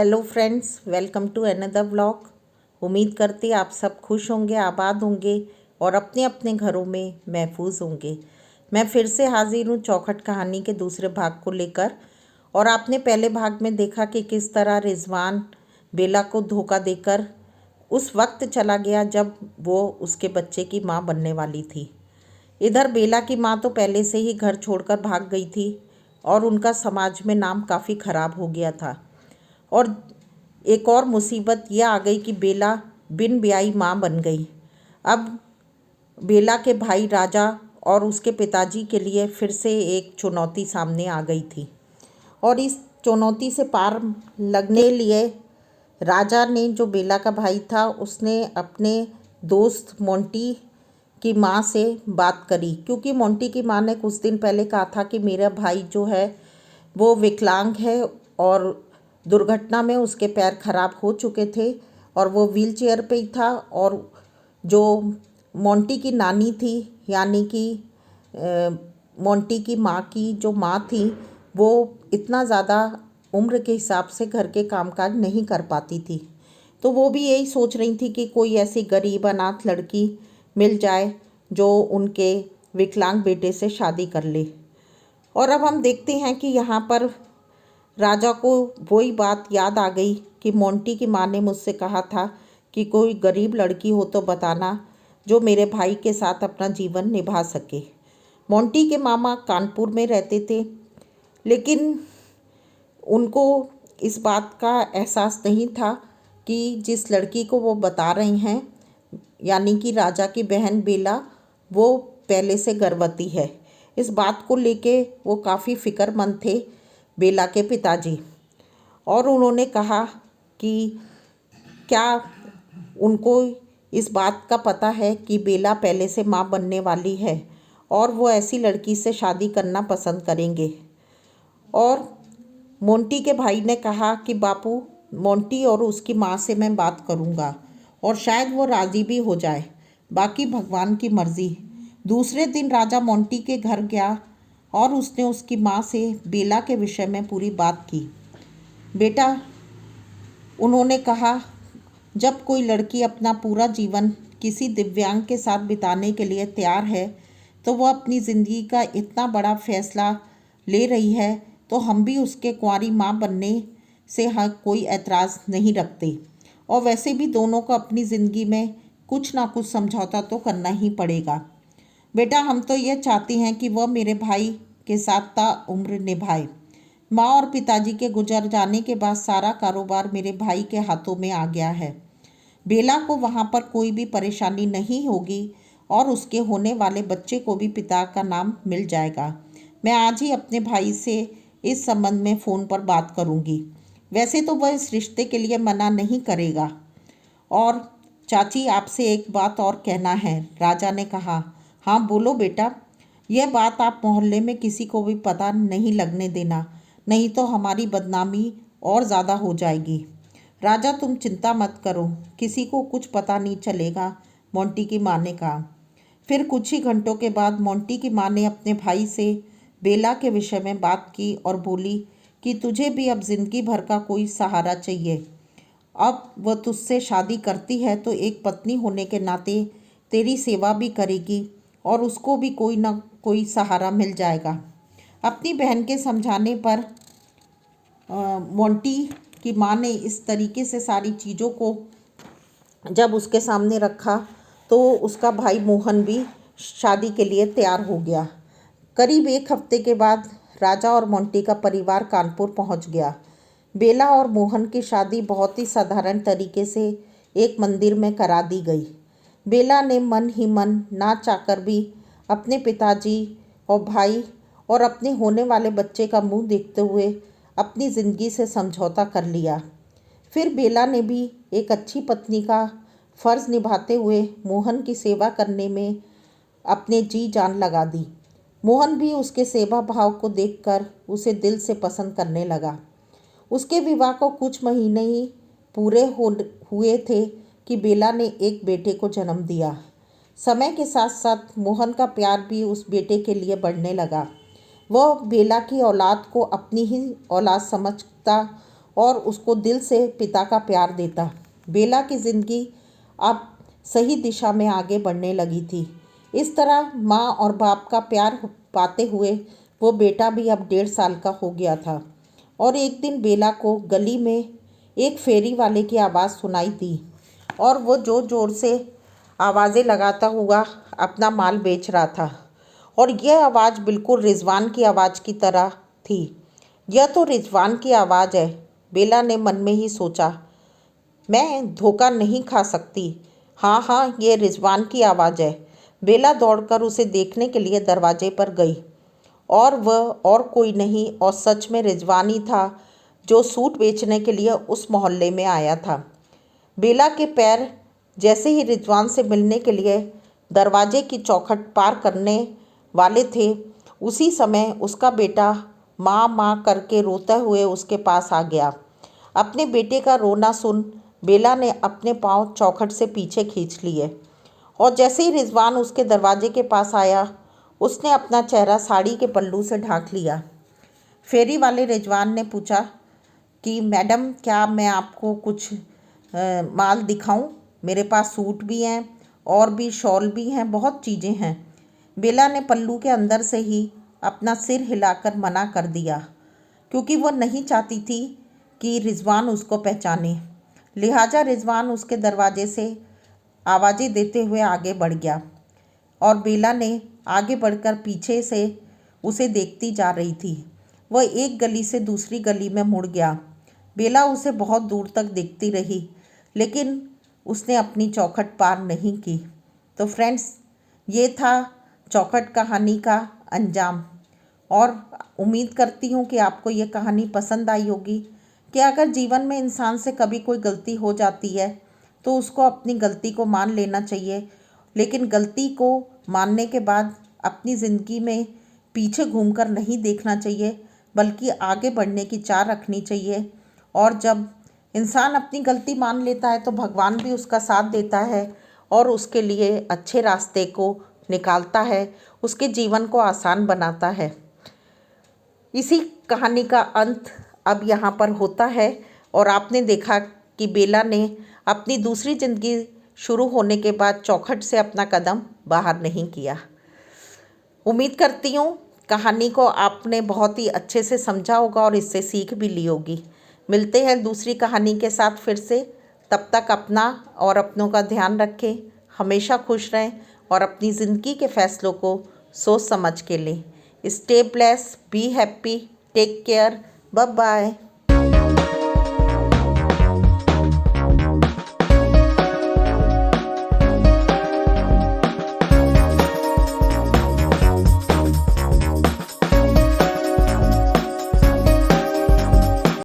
Hello friends, welcome to another vlog. उम्मीद करती आप सब खुश होंगे, आबाद होंगे और अपने अपने घरों में महफूज होंगे। मैं फिर से हाजिर हूँ चौखट कहानी के दूसरे भाग को लेकर। और आपने पहले भाग में देखा कि किस तरह रिजवान बेला को धोखा देकर उस वक्त चला गया जब वो उसके बच्चे की माँ बनने वाली थी। इधर बेला की माँ तो पहले से ही घर छोड़कर भाग गई थी और उनका समाज में नाम काफ़ी ख़राब हो गया था। और एक और मुसीबत यह आ गई कि बेला बिन ब्याही माँ बन गई। अब बेला के भाई राजा और उसके पिताजी के लिए फिर से एक चुनौती सामने आ गई थी। और इस चुनौती से पार लगने के लिए राजा ने, जो बेला का भाई था, उसने अपने दोस्त मोंटी की माँ से बात करी, क्योंकि मोंटी की माँ ने कुछ दिन पहले कहा था कि मेरा भाई जो है वो विकलांग है और दुर्घटना में उसके पैर खराब हो चुके थे और वो व्हील चेयर पे ही था। और जो मोंटी की नानी थी, यानी कि मोंटी की माँ की जो माँ थी, वो इतना ज़्यादा उम्र के हिसाब से घर के कामकाज नहीं कर पाती थी। तो वो भी यही सोच रही थी कि कोई ऐसी गरीब अनाथ लड़की मिल जाए जो उनके विकलांग बेटे से शादी कर ले। और अब हम देखते हैं कि यहाँ पर राजा को वही बात याद आ गई कि मोंटी की माँ ने मुझसे कहा था कि कोई गरीब लड़की हो तो बताना जो मेरे भाई के साथ अपना जीवन निभा सके। मोंटी के मामा कानपुर में रहते थे, लेकिन उनको इस बात का एहसास नहीं था कि जिस लड़की को वो बता रही हैं, यानी कि राजा की बहन बेला, वो पहले से गर्भवती है। इस बात को लेके वो काफ़ी फ़िक्रमंद थे बेला के पिताजी। और उन्होंने कहा कि क्या उनको इस बात का पता है कि बेला पहले से माँ बनने वाली है और वो ऐसी लड़की से शादी करना पसंद करेंगे। और मोंटी के भाई ने कहा कि बापू, मोंटी और उसकी माँ से मैं बात करूँगा और शायद वो राज़ी भी हो जाए, बाकी भगवान की मर्ज़ी। दूसरे दिन राजा मोंटी के घर गया और उसने उसकी माँ से बेला के विषय में पूरी बात की। बेटा, उन्होंने कहा, जब कोई लड़की अपना पूरा जीवन किसी दिव्यांग के साथ बिताने के लिए तैयार है तो वह अपनी ज़िंदगी का इतना बड़ा फैसला ले रही है, तो हम भी उसके कुंवारी माँ बनने से कोई एतराज़ नहीं रखते। और वैसे भी दोनों को अपनी ज़िंदगी में कुछ ना कुछ समझौता तो करना ही पड़ेगा। बेटा, हम तो ये चाहते हैं कि वह मेरे भाई के साथ ताउम्र निभाए। माँ और पिताजी के गुजर जाने के बाद सारा कारोबार मेरे भाई के हाथों में आ गया है। बेला को वहाँ पर कोई भी परेशानी नहीं होगी और उसके होने वाले बच्चे को भी पिता का नाम मिल जाएगा। मैं आज ही अपने भाई से इस संबंध में फ़ोन पर बात करूँगी। वैसे तो वह इस रिश्ते के लिए मना नहीं करेगा। और चाची, आपसे एक बात और कहना है, राजा ने कहा। हाँ बोलो बेटा। यह बात आप मोहल्ले में किसी को भी पता नहीं लगने देना, नहीं तो हमारी बदनामी और ज़्यादा हो जाएगी। राजा, तुम चिंता मत करो, किसी को कुछ पता नहीं चलेगा, मोंटी की माँ ने कहा। फिर कुछ ही घंटों के बाद मोंटी की माँ ने अपने भाई से बेला के विषय में बात की और बोली कि तुझे भी अब जिंदगी भर का कोई सहारा चाहिए। अब वह तुझसे शादी करती है तो एक पत्नी होने के नाते तेरी सेवा भी करेगी और उसको भी कोई ना कोई सहारा मिल जाएगा। अपनी बहन के समझाने पर मोंटी की माँ ने इस तरीके से सारी चीज़ों को जब उसके सामने रखा तो उसका भाई मोहन भी शादी के लिए तैयार हो गया। करीब एक हफ्ते के बाद राजा और मोंटी का परिवार कानपुर पहुंच गया। बेला और मोहन की शादी बहुत ही साधारण तरीके से एक मंदिर में करा दी गई। बेला ने मन ही मन ना चाहकर भी अपने पिताजी और भाई और अपने होने वाले बच्चे का मुंह देखते हुए अपनी ज़िंदगी से समझौता कर लिया। फिर बेला ने भी एक अच्छी पत्नी का फ़र्ज़ निभाते हुए मोहन की सेवा करने में अपने जी जान लगा दी। मोहन भी उसके सेवा भाव को देखकर उसे दिल से पसंद करने लगा। उसके विवाह को कुछ महीने ही पूरे हुए थे कि बेला ने एक बेटे को जन्म दिया। समय के साथ साथ मोहन का प्यार भी उस बेटे के लिए बढ़ने लगा। वह बेला की औलाद को अपनी ही औलाद समझता और उसको दिल से पिता का प्यार देता। बेला की ज़िंदगी अब सही दिशा में आगे बढ़ने लगी थी। इस तरह माँ और बाप का प्यार पाते हुए वो बेटा भी अब 1.5 साल का हो गया था। और एक दिन बेला को गली में एक फेरी वाले की आवाज़ सुनाई दी और वो ज़ोर ज़ोर से आवाज़ें लगाता हुआ अपना माल बेच रहा था। और यह आवाज़ बिल्कुल रिजवान की आवाज़ की तरह थी। यह तो रिजवान की आवाज़ है, बेला ने मन में ही सोचा। मैं धोखा नहीं खा सकती। हाँ हाँ, ये रिजवान की आवाज़ है। बेला दौड़कर उसे देखने के लिए दरवाजे पर गई और वह और कोई नहीं और सच में रिजवान ही था जो सूट बेचने के लिए उस मोहल्ले में आया था। बेला के पैर जैसे ही रिजवान से मिलने के लिए दरवाजे की चौखट पार करने वाले थे, उसी समय उसका बेटा माँ माँ करके रोते हुए उसके पास आ गया। अपने बेटे का रोना सुन बेला ने अपने पाँव चौखट से पीछे खींच लिए और जैसे ही रिजवान उसके दरवाजे के पास आया, उसने अपना चेहरा साड़ी के पल्लू से ढाँक लिया। फेरी वाले रिजवान ने पूछा कि मैडम, क्या मैं आपको कुछ माल दिखाऊं? मेरे पास सूट भी हैं और भी शॉल भी हैं, बहुत चीज़ें हैं। बेला ने पल्लू के अंदर से ही अपना सिर हिलाकर मना कर दिया, क्योंकि वह नहीं चाहती थी कि रिजवान उसको पहचाने। लिहाजा रिजवान उसके दरवाजे से आवाज़ें देते हुए आगे बढ़ गया और बेला ने आगे बढ़कर पीछे से उसे देखती जा रही थी। वह एक गली से दूसरी गली में मुड़ गया। बेला उसे बहुत दूर तक देखती रही, लेकिन उसने अपनी चौखट पार नहीं की। तो फ्रेंड्स, ये था चौखट कहानी का अंजाम। और उम्मीद करती हूँ कि आपको ये कहानी पसंद आई होगी कि अगर जीवन में इंसान से कभी कोई गलती हो जाती है तो उसको अपनी गलती को मान लेना चाहिए, लेकिन गलती को मानने के बाद अपनी ज़िंदगी में पीछे घूमकर नहीं देखना चाहिए, बल्कि आगे बढ़ने की चाह रखनी चाहिए। और जब इंसान अपनी गलती मान लेता है तो भगवान भी उसका साथ देता है और उसके लिए अच्छे रास्ते को निकालता है, उसके जीवन को आसान बनाता है। इसी कहानी का अंत अब यहाँ पर होता है और आपने देखा कि बेला ने अपनी दूसरी ज़िंदगी शुरू होने के बाद चौखट से अपना कदम बाहर नहीं किया। उम्मीद करती हूँ कहानी को आपने बहुत ही अच्छे से समझा होगा और इससे सीख भी ली होगी। मिलते हैं दूसरी कहानी के साथ फिर से। तब तक अपना और अपनों का ध्यान रखें, हमेशा खुश रहें और अपनी ज़िंदगी के फ़ैसलों को सोच समझ के लें। Stay blessed, be happy, take care, bye bye.